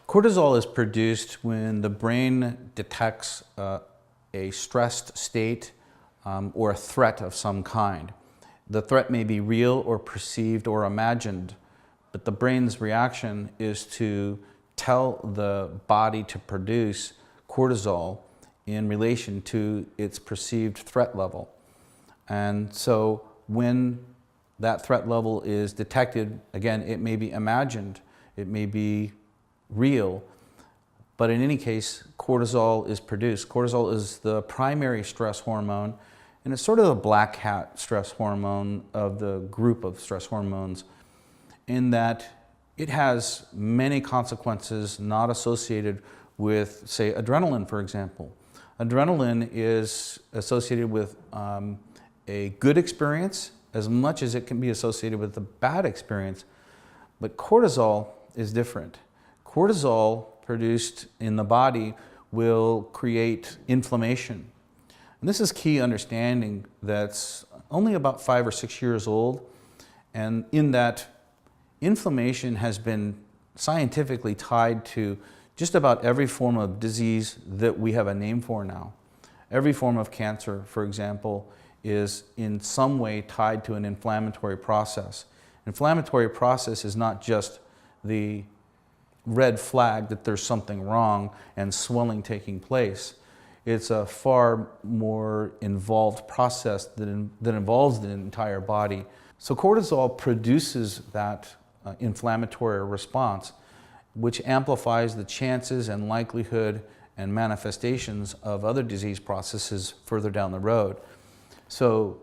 Cortisol is produced when the brain detects a stressed state or a threat of some kind. The threat may be real or perceived or imagined, but the brain's reaction is to tell the body to produce cortisol in relation to its perceived threat level. And so when that threat level is detected, again, it may be imagined, it may be real, but in any case, cortisol is produced. Cortisol is the primary stress hormone, and it's sort of the black hat stress hormone of the group of stress hormones, in that it has many consequences not associated with, say, adrenaline, for example. Adrenaline is associated with a good experience as much as it can be associated with a bad experience, but cortisol is different. Cortisol produced in the body will create inflammation. And this is key understanding that's only about 5 or 6 years old, and in that inflammation has been scientifically tied to just about every form of disease that we have a name for now. Every form of cancer, for example, is in some way tied to an inflammatory process. Inflammatory process is not just the red flag that there's something wrong and swelling taking place. It's a far more involved process that involves the entire body. So cortisol produces that inflammatory response, which amplifies the chances and likelihood and manifestations of other disease processes further down the road. So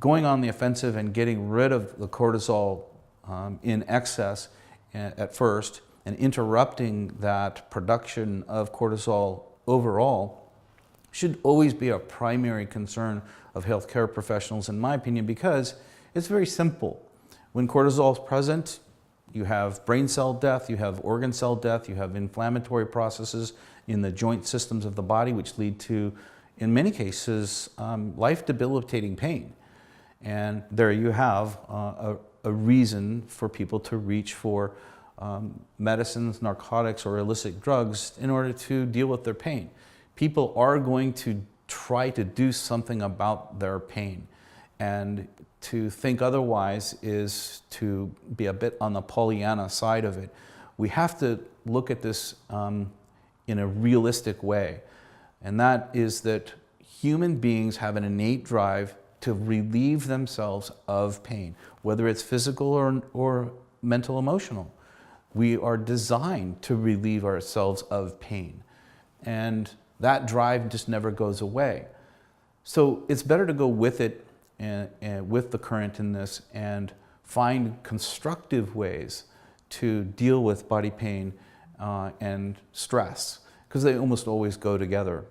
going on the offensive and getting rid of the cortisol in excess at first, and interrupting that production of cortisol overall should always be a primary concern of healthcare professionals, in my opinion, because it's very simple. When cortisol is present, you have brain cell death, you have organ cell death, you have inflammatory processes in the joint systems of the body, which lead to, in many cases, life-debilitating pain. And there you have a reason for people to reach for medicines, narcotics, or illicit drugs in order to deal with their pain. People are going to try to do something about their pain, and to think otherwise is to be a bit on the Pollyanna side of it. We have to look at this in a realistic way, and that is that human beings have an innate drive to relieve themselves of pain, whether it's physical or mental, emotional. We are designed to relieve ourselves of pain, and that drive just never goes away. So it's better to go with it and with the current in this and find constructive ways to deal with body pain and stress, because they almost always go together.